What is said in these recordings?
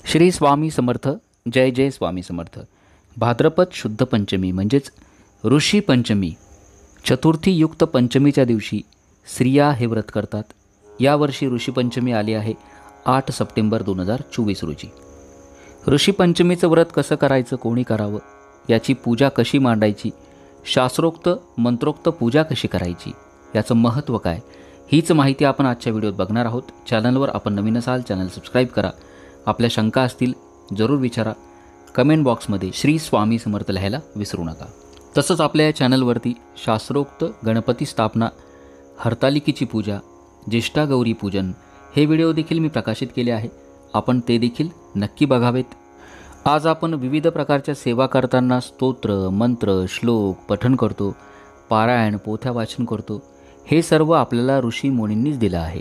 श्री स्वामी समर्थ. जय जय स्वामी समर्थ. भाद्रपद शुद्ध पंचमी म्हणजेच ऋषी पंचमी, चतुर्थी युक्त पंचमीच्या दिवशी स्त्रिया हे व्रत करतात. यावर्षी ऋषी पंचमी आली आहे 8 सप्टेंबर 2024 रोजी. ऋषी पंचमीचं व्रत कसं करायचं, कोणी करावं, याची पूजा कशी मांडायची, शास्त्रोक्त मंत्रोक्त पूजा कशी करायची, याचं महत्त्व काय, हीच माहिती आपण आजच्या व्हिडिओत बघणार आहोत. चॅनलवर आपण नवीन असाल चॅनल सबस्क्राईब करा. आपल्या शंका असतील जरूर विचारा. कमेंट बॉक्समध्ये श्री स्वामी समर्थ लिहायला विसरू नका. तसंच आपल्या या चॅनलवरती शास्त्रोक्त गणपती स्थापना, हरतालिकेची पूजा, ज्येष्ठा गौरी पूजन हे व्हिडिओ देखील मी प्रकाशित केले आहे. आपण ते देखील नक्की बघावेत. आज आपण विविध प्रकारच्या सेवा करताना स्तोत्र, मंत्र, श्लोक पठण करतो, पारायण, पोथ्या वाचन करतो. हे सर्व आपल्याला ऋषी मुनींनीच दिलं आहे.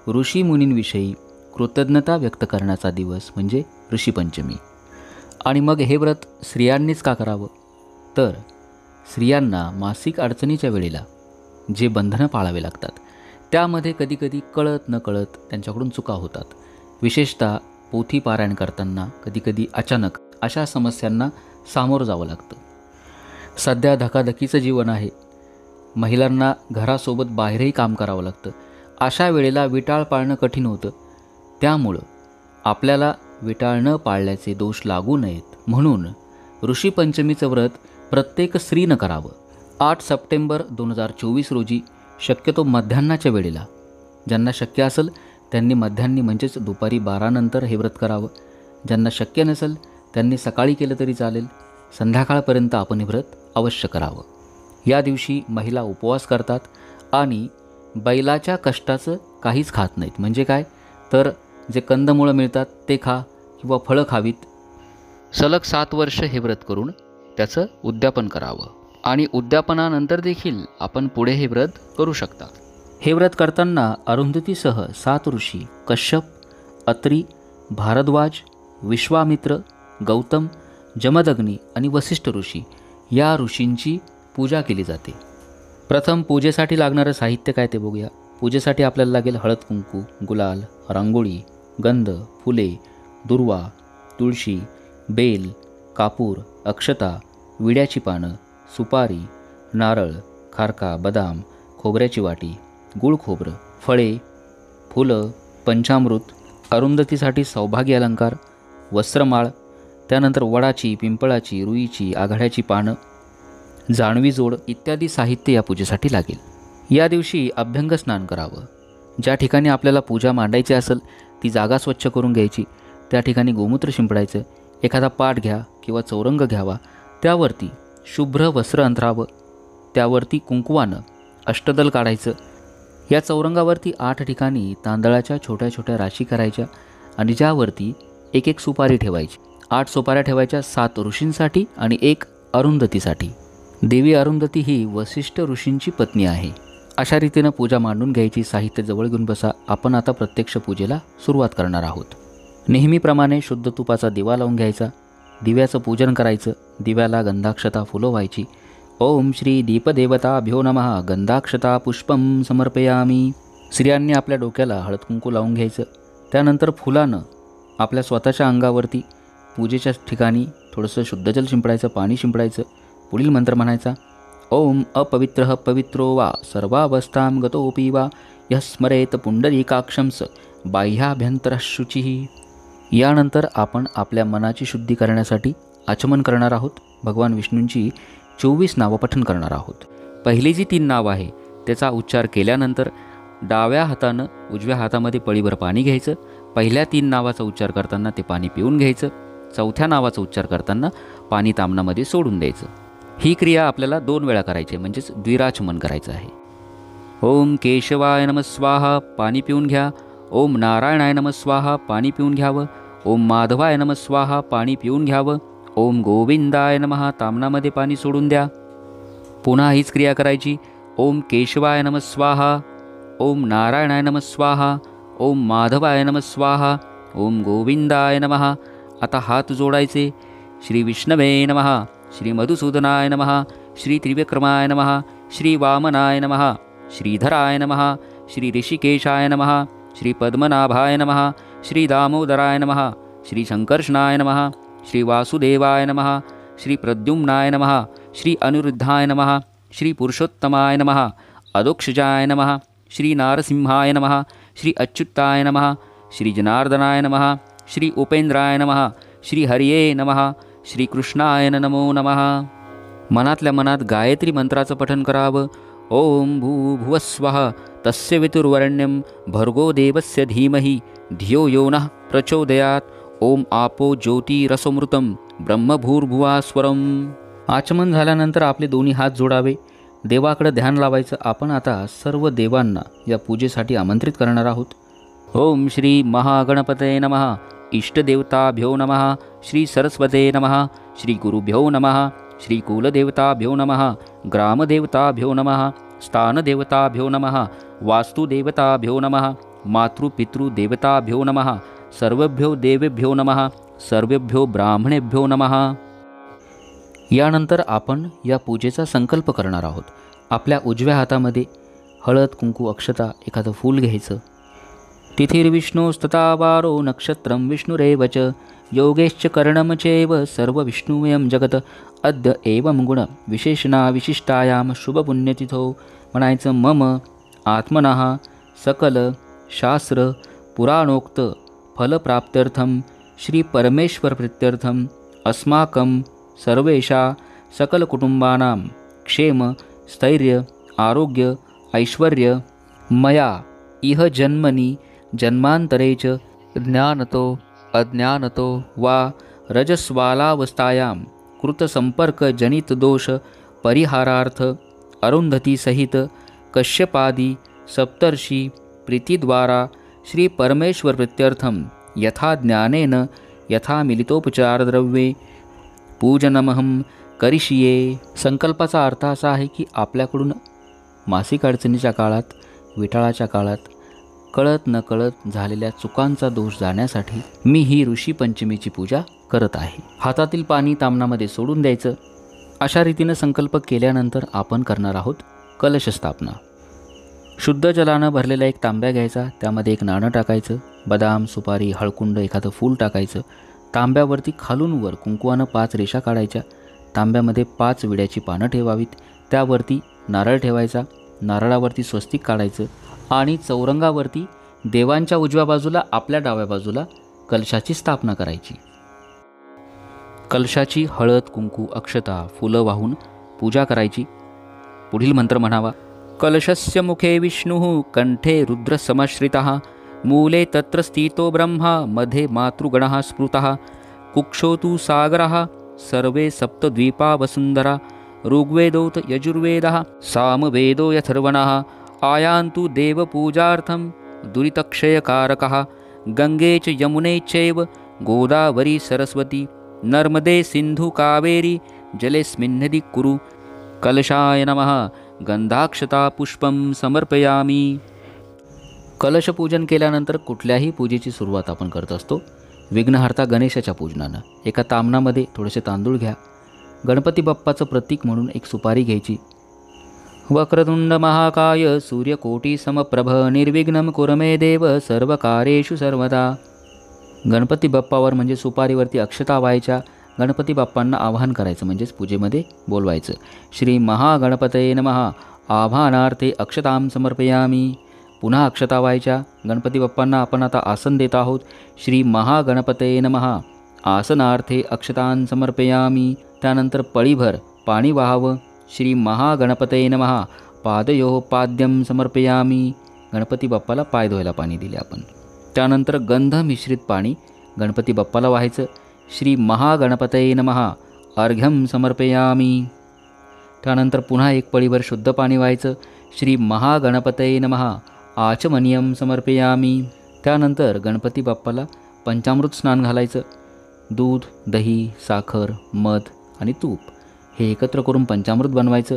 ऋषी मुनींविषयी कृतज्ञता व्यक्त करण्याचा दिवस म्हणजे ऋषी पंचमी. आणि मग हे व्रत स्त्रियांनीच का करावं, तर स्त्रियांना मासिक अडचणीच्या वेळेला जे बंधनं पाळावे लागतात त्यामध्ये कधीकधी कळत नकळत त्यांच्याकडून चुका होतात. विशेषतः पोथी पारायण करताना कधीकधी अचानक अशा समस्यांना सामोरं जावं लागतं. सध्या धकाधकीचं जीवन आहे. महिलांना घरासोबत बाहेरही काम करावं लागतं. अशा वेळेला विटाळ पाळणं कठीण होतं. त्यामुळं आपल्याला विटाळ न पाळल्याचे दोष लागू नयेत म्हणून ऋषी पंचमीचं व्रत प्रत्येक स्त्रीनं करावं. 8 सप्टेंबर 2024 रोजी शक्यतो मध्यान्हाच्या वेळेला, ज्यांना शक्य असेल त्यांनी मध्यान्ही म्हणजेच दुपारी 12 नंतर हे व्रत करावं. ज्यांना शक्य नसेल त्यांनी सकाळी केलं तरी चालेल. संध्याकाळपर्यंत आपण हे व्रत अवश्य करावं. या दिवशी महिला उपवास करतात आणि बैलाच्या कष्टाचं काहीच खात नाहीत. म्हणजे काय, तर जे कंदमुळं मिळतात ते खा किंवा फळं खावीत. सलग 7 वर्ष हे व्रत करून त्याचं उद्यापन करावं आणि उद्यापनानंतर देखील आपण पुढे हे व्रत करू शकता. हे व्रत करताना अरुंधतीसह 7 ऋषी कश्यप, अत्री, भारद्वाज, विश्वामित्र, गौतम, जमदग्नी आणि वसिष्ठ ऋषी या ऋषींची पूजा केली जाते. प्रथम पूजेसाठी लागणारं साहित्य काय ते बघूया. पूजेसाठी आपल्याला लागेल हळद कुंकू, गुलाल, रांगोळी, गंध, फुले, दुर्वा, तुळशी, बेल, कापूर, अक्षता, विड्याची पानं, सुपारी, नारळ, खारका, बदाम, खोबऱ्याची वाटी, गुळ खोबरं, फळे, फुलं, पंचामृत, अरुंधतीसाठी सौभाग्य अलंकार, वस्त्रमाळ, त्यानंतर वडाची, पिंपळाची, रुईची, आघाड्याची पानं, जाणवी जोड इत्यादी साहित्य या पूजेसाठी लागेल. या दिवशी अभ्यंग स्नान करावं. ज्या ठिकाणी आपल्याला पूजा मांडायची असेल ती जागा स्वच्छ करून घ्यायची. त्या ठिकाणी गोमूत्र शिंपडायचं. एखादा पाट घ्या किंवा चौरंग घ्यावा. त्यावरती शुभ्र वस्त्र अंथरावं. त्यावरती कुंकवानं अष्टदल काढायचं. या चौरंगावरती 8 ठिकाणी तांदळाच्या छोट्या छोट्या राशी करायच्या आणि ज्यावरती एक एक सुपारी ठेवायची. 8 सुपाऱ्या ठेवायच्या, 7 ऋषींसाठी आणि 1 अरुंधतीसाठी. देवी अरुंधती ही वसिष्ठ ऋषींची पत्नी आहे. अशा रीतीनं पूजा मांडून घ्यायची. साहित्य जवळ घेऊन बसा. आपण आता प्रत्यक्ष पूजेला सुरुवात करणार आहोत. नेहमीप्रमाणे शुद्ध तुपाचा दिवा लावून घ्यायचा. दिव्याचं पूजन करायचं. दिव्याला गंधाक्षता फुलं व्हायची. ओम श्री दीपदेवताभ्यो नमः गंधाक्षता पुष्पम समर्पयामी. स्त्रियांनी आपल्या डोक्याला हळद कुंकू लावून घ्यायचं. त्यानंतर फुलानं आपल्या स्वतःच्या अंगावरती पूजेच्या ठिकाणी थोडंसं शुद्ध जल शिंपडायचं, पाणी शिंपडायचं. पुढील मंत्र म्हणायचा. ओम अपवित्रः पवित्रो वा सर्वावस्थां गतोऽपि वा यः स्मरेत पुंडरीकाक्षंस बाह्याभ्यंतरः शुचिः. यानंतर आपण आपल्या मनाची शुद्धी करण्यासाठी आचमन करणार आहोत. भगवान विष्णूंची 24 नावं पठण करणार आहोत. पहिली जी 3 नावं आहे त्याचा उच्चार केल्यानंतर डाव्या हातानं उजव्या हातामध्ये पळीभर पाणी घ्यायचं. पहिल्या 3 नावाचा उच्चार करताना ते पाणी पिऊन घ्यायचं. चौथ्या नावाचा उच्चार करताना पाणी तामनामध्ये सोडून द्यायचं. ही क्रिया आपल्याला 2 वेळा करायची आहे, म्हणजेच द्विराचमन करायचं आहे. ओम केशवाय नमः स्वाहा, पाणी पिऊन घ्या. ओम नारायणाय नमः स्वाहा, पाणी पिऊन घ्यावं. ओम माधवाय नमः स्वाहा, पाणी पिऊन घ्यावं. ओम गोविंदाय नमः, तामनामध्ये पाणी सोडून द्या. पुन्हा हीच क्रिया करायची. ओम केशवाय नमः स्वाहा, ओम नारायणाय नमः स्वाहा, ओम माधवाय नमः स्वाहा, ओम गोविंदाय नमः. आता हात जोडायचे. श्री विष्णवे नमः, श्री मधुसूदनाय नमः, श्री त्रिविक्रमाय नमः, श्री वामनाय नमः, श्रीधराय नमः, श्री ऋषिकेशाय नमः, श्री पद्मनाभाय नमः, श्री दामोदराय नमः, श्री संकर्षणाय नमः, श्री वासुदेवाय नमः, श्री प्रद्युम्नाय नमः, श्री अनिरुद्धाय नमः, श्री पुरुषोत्तमाय नमः, अदोक्षजाय नमः, श्री नारसिंहाय नमः, श्री अच्युताय नमः, श्री जनार्दनाय नमः, श्री उपेंद्राय नमः, श्री हरिये नमः, श्री कृष्णाय नमो नमः. मनातल्या मनात गायत्री मंत्राचं पठन करावं. ओम भूभुवस्वः तस्य वितुर्वरेण्यं भर्गो देवस्य धीमहि धियो यो नः प्रचोदयात्. ओम आपो ज्योतिरसमृतं ब्रह्मभूर्भुवास्वरम. आचमन झाल्यानंतर आपले दोन्ही हात जोडावे, देवाकडे ध्यान लावायचं. आपण आता सर्व देवांना या पूजेसाठी आमंत्रित करणार आहोत. ओम श्री महागणपतये नमः, इष्टदेवताभ्यो नमः, श्री सरस्वते नमः, श्री गुरुभ्यो नमः, श्री कुलदेवताभ्यो नमः, ग्रामदेवताभ्यो नमः, स्थानदेवताभ्यो नमः, वास्तुदेवताभ्यो नमः, मातृपितृदेवताभ्यो नमः, सर्वभ्यो देवेभ्यो नमः, सर्वेभ्यो ब्राह्मणेभ्यो नमः. यानंतर आपण या पूजेचा संकल्प करणार आहोत. आपल्या उजव्या हातामध्ये हळद कुंकू अक्षता एखादं फूल घ्यायचं. तिथिर्विष्णुस्तथा वारो नक्षत्रं विष्णुरेव च योगेश्च करणं चैव सर्व विष्णुमयं जगत अद्य एवं गुण विशेषणा विशिष्टायाम शुभपुण्यतिथौ. म्हणायचं मम आत्मनः सकल शास्त्र पुराणोक्त फलप्राप्त्यर्थं श्री परमेश्वर प्रीत्यर्थं अस्माकं सर्वेषा सकल कुटुंबानां क्षेम स्थैर्य आरोग्य ऐश्वर्य मया इह जन्मनि जन्मांतरे च ज्ञानतो अज्ञानतो वा रजस्वालावस्थायां कृतसंपर्क जनित दोष परिहारार्थ अरुंधती सहित कश्यपादी सप्तर्षि प्रीतिद्वारा श्री परमेश्वर प्रीत्यर्थं यथा ज्ञानेन यथा मिलितोपचारद्रव्ये पूजनमहं करिष्ये. संकल्पाचा अर्थ असा आहे की आपल्याकडून मासिक अडचणीच्या काळात विटाळाच्या काळात कळत नकळत झालेल्या चुकांचा दोष जाण्यासाठी मी ही ऋषी पंचमीची पूजा करत आहे. हातातील पाणी तामणामध्ये सोडून द्यायचं. अशा रीतीनं संकल्प केल्यानंतर आपण करणार आहोत कलश स्थापना. शुद्ध जलानं भरलेला एक तांब्या घ्यायचा, त्यामध्ये एक नाणं टाकायचं, बदाम सुपारी हळकुंड एखादं फूल टाकायचं. तांब्यावरती खालून वर कुंकवानं 5 रेषा काढायच्या. तांब्यामध्ये 5 विड्याची पानं ठेवावीत. त्यावरती नारळ ठेवायचा. नारळावरती स्वस्तिक काढायचं आणि चौरंगावरती देवांच्या उजव्या बाजूला आपल्या डाव्या बाजूला कलशाची स्थापना करायची. कलशाची हळद कुंकू अक्षता फुलं वाहून पूजा करायची. पुढील मंत्र म्हणावा. कलशस्य मुखे विष्णुः कंठे रुद्र समश्रितः मूले तत्र स्थितो ब्रह्मा मध्ये मातृगणः स्मृतः कुक्षो तु सागरः सर्वे सप्तद्वीपा वसुंधरा ऋग्वेदोत यजुर्वेदः सामवेदो यथर्वणः आयान्तु देवपूजार्थं दुरितक्षयकारकः गंगे च यमुने चैव गोदावरी सरस्वती नर्मदे सिंधु कावेरी जलेस्मिन्नदि कुरु. कलशाय नमः. गंधाक्षता पुष्पं समर्पयामी. कलशपूजन केल्यानंतर कुठल्याही पूजेची सुरुवात आपण करत असतो विघ्नहर्ता गणेशाच्या पूजनानं. एका तामणामध्ये थोडेसे तांदूळ घ्या. गणपती बाप्पाचं प्रतीक म्हणून एक सुपारी घ्यायची. वक्रतुंड महाकाय सूर्यकोटी समप्रभ निर्विघ्नं कुरु मे देव सर्वकार्येषु सर्वदा. गणपती बाप्पावर म्हणजे सुपारीवरती अक्षता व्हायच्या. गणपती बाप्पांना आवाहन करायचं म्हणजेच पूजेमध्ये बोलवायचं. श्री महागणपतये नमः. आवाहनार्थे अक्षतां समर्पयामी. पुन्हा अक्षता व्हायच्या. गणपती बाप्पांना आपण आता आसन देत आहोत. श्री महागणपतये नमः. आसनार्थे अक्षतां समर्पयामी. त्यानंतर पळीभर पाणी वाहावं. श्री महागणपतये नमः. पादयोः पाद्यं समर्पयामी. गणपती बाप्पाला पाय धुवायला पाणी दिले आपण. त्यानंतर गंध मिश्रित पाणी गणपती बाप्पाला वाहायचं. श्री महागणपतये नमः. अर्घ्यं समर्पयामी. त्यानंतर पुन्हा एक पळीभर शुद्ध पाणी व्हायचं. श्री महागणपतये नमः. आचमनीयं समर्पयामी. त्यानंतर गणपती बाप्पाला पंचामृत स्नान घालायचं. दूध दही साखर मध आणि तूप हे एकत्र करून पंचामृत बनवायचं.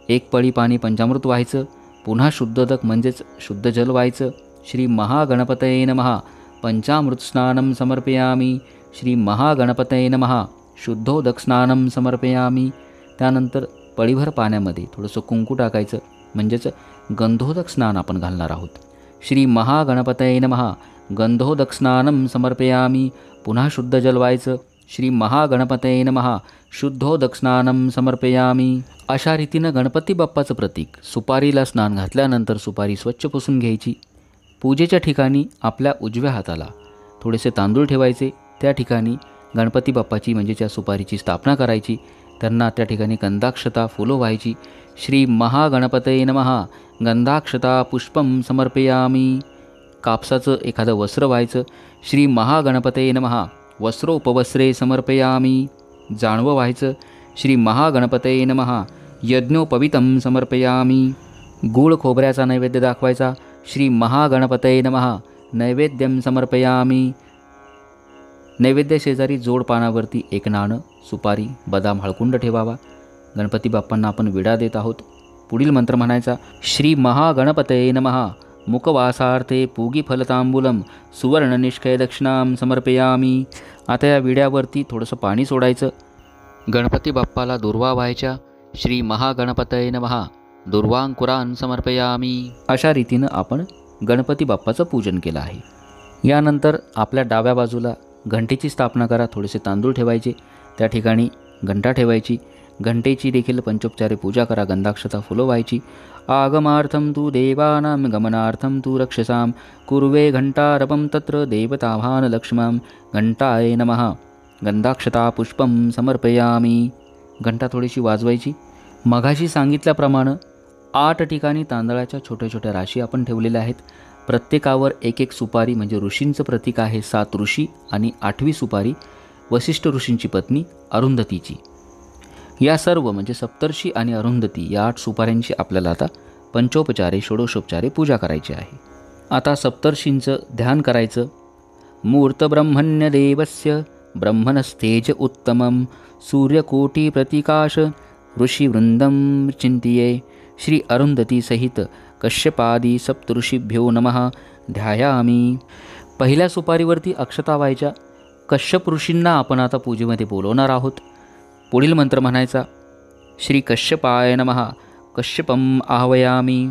एक पळी पाणी पंचामृत व्हायचं. पुन्हा शुद्धोदक म्हणजेच शुद्ध जल व्हायचं. श्री महागणपतये नमः. पंचामृत स्नानं समर्पयामी. श्री महागणपतये नमः. शुद्धोदक स्नानं समर्पयामी. त्यानंतर पळीभर पाण्यामध्ये थोडंसं कुंकू टाकायचं म्हणजेच गंधोदक स्नान आपण घालणार आहोत. श्री महागणपतये नमः. गंधोदक स्नानं समर्पयामी. पुन्हा शुद्ध जल व्हायचं. श्री महागणपतये नमः शुद्धोदकस्नानं समर्पयामी. अशा रीतीनं गणपती बाप्पाचं प्रतीक सुपारीला स्नान घातल्यानंतर सुपारी स्वच्छ पुसून घ्यायची. पूजेच्या ठिकाणी आपल्या उजव्या हाताला थोडेसे तांदूळ ठेवायचे. त्या ठिकाणी गणपती बाप्पाची म्हणजे त्या सुपारीची स्थापना करायची. त्यांना त्या ठिकाणी गंधाक्षता फुलं व्हायची. श्री महागणपतये नमः गंधाक्षता पुष्पं समर्पयामी. कापसाचं एखादं वस्त्र व्हायचं. श्री महागणपतये नमः वस्त्रोपवस्त्रे समर्पयामी. जानवं व्हायचं. श्री महागणपतये नमः यज्ञोपवीतं समर्पयामी. गूळ खोबऱ्याचा नैवेद्य दाखवायचा. श्री महागणपतये नमः नैवेद्यं समर्पयामी. नैवेद्य शेजारी जोड पानावरती एक नाणं, सुपारी, बदाम, हळकुंड ठेवावा. गणपती बाप्पांना आपण विडा देत आहोत. पुढील मंत्र म्हणायचा. श्री महागणपतये नमः मुखवासार्थे पूगी फलतांबूलम सुवर्णनिष्कय दक्षिणां समर्पयामी. आता या विड्यावरती थोडंसं पाणी सोडायचं. गणपती बाप्पाला दुर्वा व्हायच्या. श्री महागणपतये नमः दुर्वांकुरान् समर्पयामी. अशा रीतीनं आपण गणपती बाप्पाचं पूजन केलं आहे. यानंतर आपल्या डाव्या बाजूला घंटेची स्थापना करा. थोडेसे तांदूळ ठेवायचे. त्या ठिकाणी घंटा ठेवायची. घंटेची देखील पंचोपचारे पूजा करा. गंधाक्षता फुलं व्हायची. आगमार्थं तु देवानां गमनार्थं तु रक्षसां कुर्वे घंटारपं तत्र देवताभान लक्ष्मां घंटाय नमः गंधाक्षता पुष्पं समर्पयामी. घंटा थोडीशी वाजवायची. मघाशी सांगितल्याप्रमाणे 8 ठिकाणी तांदळाच्या छोट्या छोट्या राशी आपण ठेवलेल्या आहेत. प्रत्येकावर एक एक सुपारी म्हणजे ऋषींचं प्रतीक आहे. 7 ऋषी आणि 8वी सुपारी वसिष्ठ ऋषींची पत्नी अरुंधतीची. या सर्व म्हणजे सप्तर्षी आणि अरुंधती या 8 सुपाऱ्यांची आपल्याला आता पंचोपचारे षोडशोपचारे पूजा करायची आहे. आता सप्तर्षींचं ध्यान करायचं. मूर्तब्रह्मण्य देवस्य ब्रह्मणस्तेज उत्तमं सूर्यकोटी प्रतीकाश ऋषिवृंदं चिंतिये. श्री अरुंधती सहित कश्यपादी सप्तऋषीभ्यो नमः ध्यायामी. पहिल्या सुपारीवरती अक्षता व्हायच्या. कश्यप ऋषींना आपण आता पूजेमध्ये बोलवणार आहोत. पुढील मंत्र म्हणायचा. श्री कश्यपाय नमः कश्यपम आह्वयामी.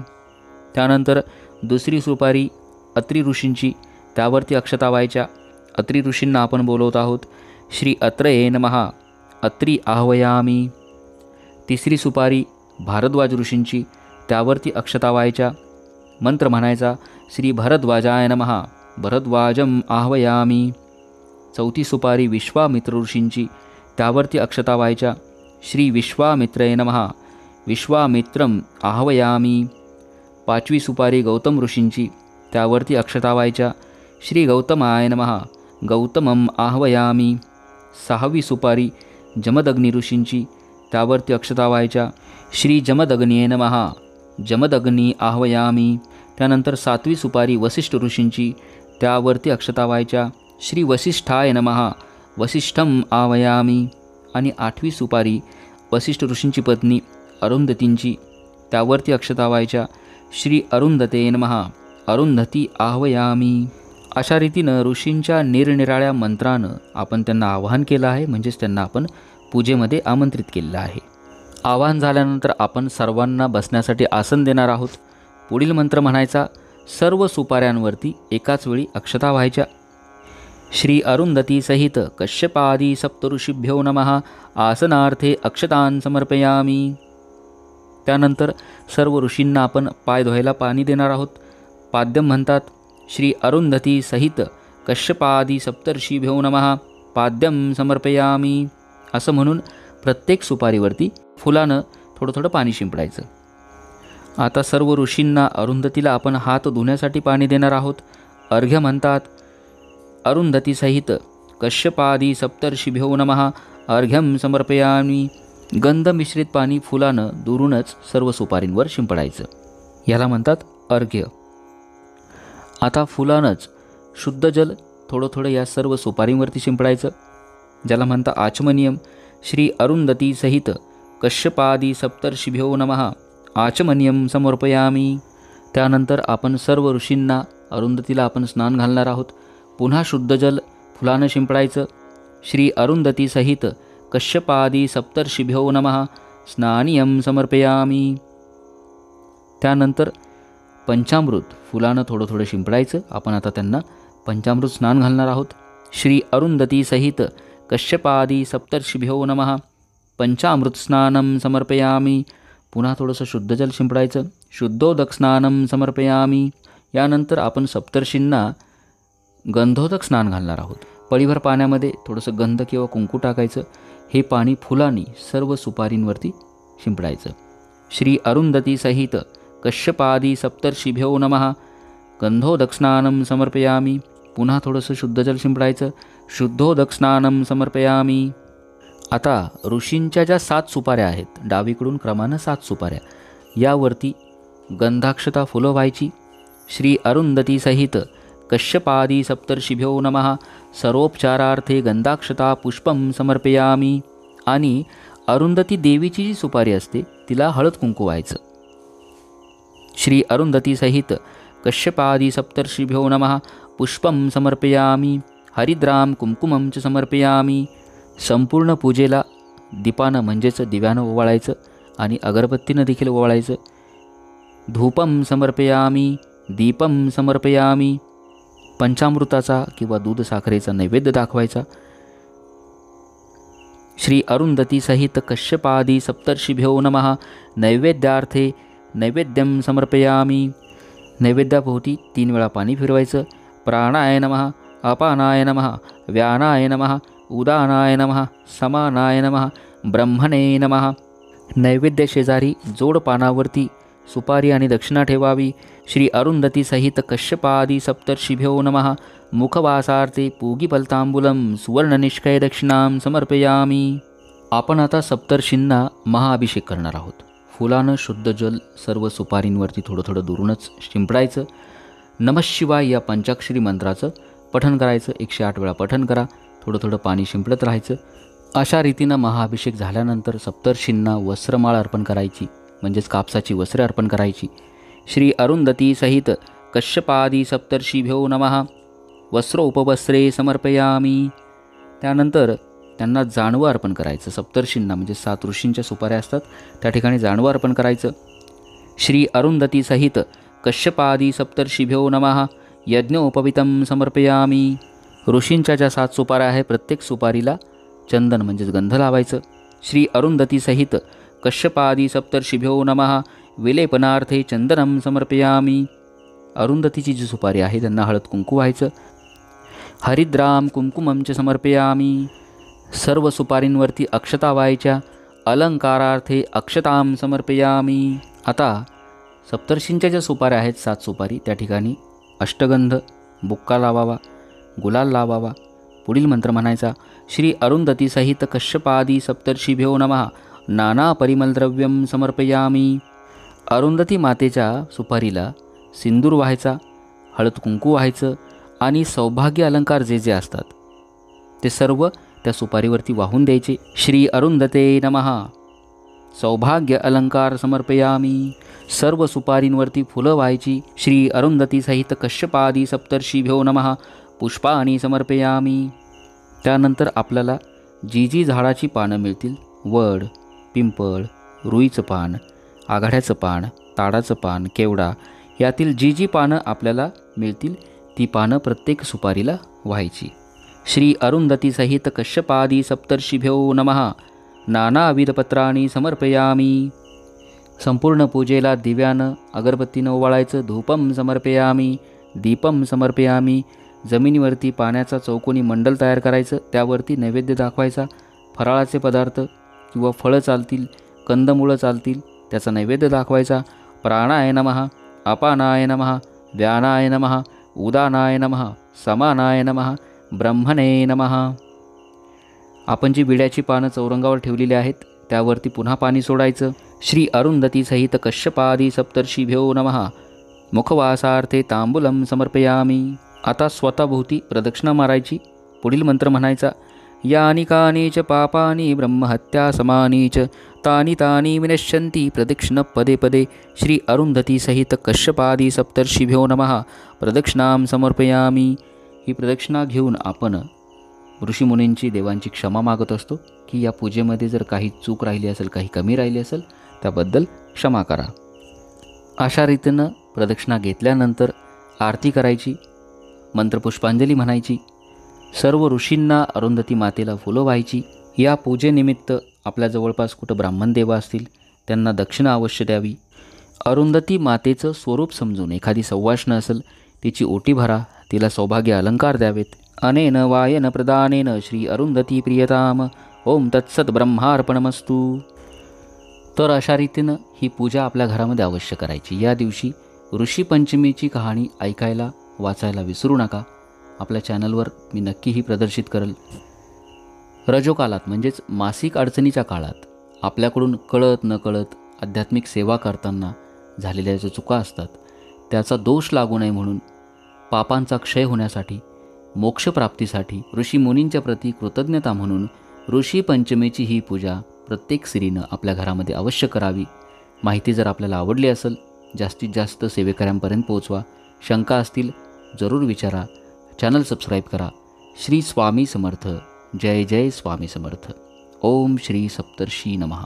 त्यानंतर दुसरी सुपारी अत्री ऋषींची. त्यावरती अक्षता व्हायच्या. अत्री ऋषींना आपण बोलवत आहोत. श्री अत्रये नमः अत्री आह्वयामी. तिसरी सुपारी भारद्वाज ऋषींची. त्यावरती अक्षता व्हायच्या. मंत्र म्हणायचा. श्री भरद्वाजाय नमः भरद्वाजम आह्वयामी. चौथी सुपारी विश्वामित्र ऋषींची. त्यावरती अक्षता व्हायच्या. श्री विश्वामित्रय नमः विश्वामित्रम आह्वयामी. पाचवी सुपारी गौतम ऋषींची. त्यावरती अक्षता व्हायच्या. श्री गौतमाय नमः गौतमम आह्वयामी. सहावी सुपारी जमदग्नी ऋषींची. त्यावरती अक्षता व्हायच्या. श्री जमदग्नीय नमः जमदग्नी आह्वयामी. त्यानंतर 7वी सुपारी वसिष्ठ ऋषींची. त्यावरती अक्षता व्हायच्या. श्री वसिष्ठाय नमः वसिष्ठम आह्वयामी. आणि 8वी सुपारी वसिष्ठ ऋषींची पत्नी अरुंधतींची. त्यावरती अक्षता व्हायच्या. श्री अरुंधते नमः अरुंधती आह्वयामी. अशा रीतीनं ऋषींच्या निरनिराळ्या मंत्रानं आपण त्यांना आवाहन केलं आहे. म्हणजेच त्यांना आपण पूजेमध्ये आमंत्रित केलेलं आहे. आवाहन झाल्यानंतर आपण सर्वांना बसण्यासाठी आसन देणार आहोत. पुढील मंत्र म्हणायचा. सर्व सुपाऱ्यांवरती एकाच वेळी अक्षता व्हायच्या. श्री अरुंधती सहित कश्यपादी सप्तऋषीभ्यो नमः आसनार्थे अक्षतान् समर्पयामी. त्यानंतर सर्व ऋषींना आपण पाय धुवायला पाणी देणार आहोत. पाद्यम म्हणतात. श्री अरुंधती सहित कश्यपादी सप्तर्षीभ्यो नमः पाद्यम समर्पयामी. असं म्हणून प्रत्येक सुपारीवरती फुलानं थोडं थोडं पाणी शिंपडायचं. आता सर्व ऋषींना अरुंधतीला आपण हात धुण्यासाठी पाणी देणार आहोत. अर्घ्य म्हणतात. अरुंधती सहित कश्यपादी सप्तर्षीभ्यो नमः अर्घ्यम समर्पयामी. गंध मिश्रित पाणी फुलानं दुरूनच सर्व सुपारींवर शिंपडायचं. याला म्हणतात अर्घ्य. आता फुलानंच शुद्ध जल थोडं थोडं या सर्व सुपारींवरती शिंपडायचं. ज्याला म्हणता आचमनियम. श्री अरुंधती सहित कश्यपादी सप्तर्षीभ्यो नमः आचमनियम समर्पयामी. त्यानंतर आपण सर्व ऋषींना अरुंधतीला आपण स्नान घालणार आहोत. पुन्हा शुद्ध जल फुलानं शिंपडायचं. श्री अरुंधती सहित कश्यपादी सप्तर्षीभ्यो नमः स्नानियम समर्पयामी. त्यानंतर पंचामृत फुलानं थोडं थोडं शिंपडायचं. आपण आता त्यांना पंचामृत स्नान घालणार आहोत. श्री अरुंधती सहित कश्यपादी सप्तर्षिभ्यो नमः. पंचामृत स्नानं समर्पयामी. पुन्हा थोडंसं शुद्ध जल शिंपडायचं. शुद्धोदक स्नानं समर्पयामी. यानंतर आपण सप्तर्षींना गंधोदक स्नान घालणार आहोत. पळीभर पाण्यामध्ये थोडंसं गंध किंवा कुंकू टाकायचं. हे पाणी फुलांनी सर्व सुपारींवरती शिंपडायचं. श्री अरुंधती सहित कश्यपादी सप्तर्षिभ्यो नमः. गंधोदक स्नानं समर्पयामी. पुन्हा थोडंसं शुद्ध जल शिंपडायचं. शुद्धोदक स्नानं समर्पयामी. आता ऋषींच्या ज्या 7 सुपाऱ्या आहेत, डावीकडून क्रमानं 7 सुपाऱ्या, यावरती गंधाक्षता फुलं व्हायची. श्री अरुंधती सहित कश्यपादी सप्तर्षिभ्यो नमः. सर्वोपचारार्थे गंधाक्षता पुष्पं समर्पयामी. आणि अरुंधती देवीची जी सुपारी असते तिला हळद कुंकू व्हायचं. श्री अरुंधती सहित कश्यपादी सप्तर्षिभ्यो नमः. पुष्पं समर्पयामी. हरिद्राम कुंकुमं च समर्पयामी. संपूर्ण पूजेला दीपानं म्हणजेच दिव्यानं ओवाळायचं आणि अगरबत्तीनं देखील ओवाळायचं. धूपं समर्पयामी. दीपं समर्पयामी. पंचामृताचा किंवा दूध साखरेचा नैवेद्य दाखवायचा. श्री अरुंधती सहित कश्यपादी सप्तर्षिभ्यो नमः. नैवेद्यार्थे नैवेद्यं समर्पयामी. नैवेद्याभोवती 3 वेळा पाणी फिरवायचं. प्राणाय नमः. अपानाय नमः. व्यानाय नमः. उदानाय नमः. समानाय नमः. ब्रह्मणे नमः. नैवेद्य शेजारी जोड पानावरती सुपारी आणि दक्षिणा ठेवावी. श्री अरुंधती सहित कश्यपादी सप्तर्षिभ्यो नमः. मुखवासार्थे पूगीफलतांबूलं सुवर्णनिष्कय दक्षिणां समर्पयामी. आपण आता सप्तर्षींना महाअभिषेक करणार आहोत. फुलानं शुद्ध जल सर्व सुपारींवरती थोडं थोडं दुरूनच शिंपडायचं. नमः शिवाय या पंचाक्षरी मंत्राचं पठण करायचं. 108 वेळा पठण करा. थोडं थोडं पाणी शिंपडत राहायचं. अशा रीतीनं महाअभिषेक झाल्यानंतर सप्तर्षींना वस्त्रमाळ अर्पण करायची, म्हणजेच कापसाची वस्त्रे अर्पण करायची. श्री अरुंधती सहित कश्यपादी सप्तर्षिभ्यो नमः. वस्त्रोपवस्त्रे समर्पयामी. त्यानंतर त्यांना जानवं अर्पण करायचं. सप्तर्षींना म्हणजे 7 ऋषींच्या सुपाऱ्या असतात त्या ठिकाणी जानवं अर्पण करायचं. श्री अरुंधती सहित कश्यपादी सप्तर्षिभ्यो नमः. यज्ञोपवितं समर्पयामी. ऋषींच्या ज्या 7 सुपाऱ्या आहेत प्रत्येक सुपारीला चंदन म्हणजेच गंध लावायचं. श्री अरुंधती सहित कश्यपादी सप्तर्षिभ्यो नमः. विलेपनार्थे चंदनं समर्पयामी. अरुंधतीची जी सुपारी आहे त्यांना हळद कुंकू व्हायचं. हरिद्राम कुंकुमं च समर्पयामी. सर्व सुपारींवरती अक्षता व्हायच्या. अलंकारार्थे अक्षतां समर्पयामी. आता सप्तर्षींच्या ज्या सुपाऱ्या आहेत 7 सुपारी त्या ठिकाणी अष्टगंध, बुक्का लावावा, गुलाल लावावा. पुढील मंत्र म्हणायचा. श्री अरुंधती सहित कश्यपादी सप्तर्षिभ्यो नमः. नाना परिमलद्रव्यं समर्पयामी. अरुंधती मातेच्या सुपारीला सिंदूर व्हायचा, हळद कुंकू व्हायचं आणि सौभाग्य अलंकार जे जे असतात ते सर्व त्या सुपारीवरती वाहून द्यायचे. श्री अरुंधते नमः. सौभाग्य अलंकार समर्पयामी. सर्व सुपारींवरती फुलं व्हायची. श्री अरुंधती सहित कश्यपादी सप्तर्षिभ्यो नमः. पुष्पाणि समर्पयामी. त्यानंतर आपल्याला जी जी झाडाची पानं मिळतील, वड, पिंपळ, रुईचं पान, आघाड्याचं पान, ताडाचं पान, केवडा, यातील जी जी पानं आपल्याला मिळतील ती पानं प्रत्येक सुपारीला व्हायची. श्री अरुंधती सहित कश्यपादी सप्तर्षिभ्यो नमः. नानाविध पत्राणि समर्पयामी. संपूर्ण पूजेला दिव्यानं अगरबत्तीनं ओवाळायचं. धूपं समर्पयामी. दीपं समर्पयामी. जमिनीवरती पाण्याचा चौकोनी मंडल तयार करायचं. त्यावरती नैवेद्य दाखवायचा. फराळाचे पदार्थ किंवा फळं चालतील, कंदमुळं चालतील, त्याचा नैवेद्य दाखवायचा. प्राणाय नमः. अपानाय नमः. व्यानाय नमः. उदानाय नमः. समानाय नमः. ब्रह्मणे नमः. आपण जी विड्याची पानं चौरंगावर ठेवलेली आहेत त्यावरती पुन्हा पाणी सोडायचं. श्री अरुंधती सहित कश्यपादी सप्तर्षिभ्यो नमः. मुखवासार्थे तांबूलं समर्पयामी. आता स्वतःभोवती प्रदक्षिणा मारायची. पुढील मंत्र म्हणायचा. यानि कानि च पापानि ब्रह्महत्या समानि च तानि तानि विनश्यन्ति प्रदक्षिण पदे पदे. श्री अरुंधती सहित कश्यपादी सप्तर्षिभ्यो नमः. प्रदक्षिणां समर्पयामी. ही प्रदक्षिणा घेऊन आपण ऋषीमुनींची, देवांची क्षमा मागत असतो की या पूजेमध्ये जर काही चूक राहिली असेल, काही कमी राहिली असेल त्याबद्दल क्षमा करा. अशा रीतीनं प्रदक्षिणा घेतल्यानंतर आरती करायची, मंत्रपुष्पांजली म्हणायची. सर्व ऋषींना अरुंधती मातेला फुलं व्हायची. या पूजेनिमित्त आपल्या जवळपास कुठं ब्राह्मण देव असतील त्यांना दक्षिणा अवश्य द्यावी. अरुंधती मातेचं स्वरूप समजून एखादी सौवाष्ण असेल तिची ओटी भरा, तिला सौभाग्य अलंकार द्यावेत. अनेन वायन प्रदानेन श्री अरुंधती प्रियताम. ओम तत्सत ब्रह्मार्पणमस्तू. तर अशा रीतीनं ही पूजा आपल्या घरामध्ये अवश्य करायची. या दिवशी ऋषी पंचमीची कहाणी ऐकायला वाचायला विसरू नका. आपल्या चॅनलवर मी नक्की ही प्रदर्शित करेल. रजोकालात म्हणजेच मासिक अडचणीच्या काळात आपल्याकडून कळत नकळत आध्यात्मिक सेवा करताना झालेल्या ज्या चुका असतात त्याचा दोष लागू नये म्हणून, पापांचा क्षय होण्यासाठी, मोक्षप्राप्तीसाठी, ऋषीमुनींच्या प्रती कृतज्ञता म्हणून ऋषी पंचमीची ही पूजा प्रत्येक स्त्रीनं आपल्या घरामध्ये अवश्य करावी. माहिती जर आपल्याला आवडली असेल जास्तीत जास्त सेवेकऱ्यांपर्यंत पोहोचवा. शंका असतील जरूर विचारा. चॅनल सबस्क्राईब करा. श्री स्वामी समर्थ. जय जय स्वामी समर्थ. ओम श्री सप्तर्षी नमः.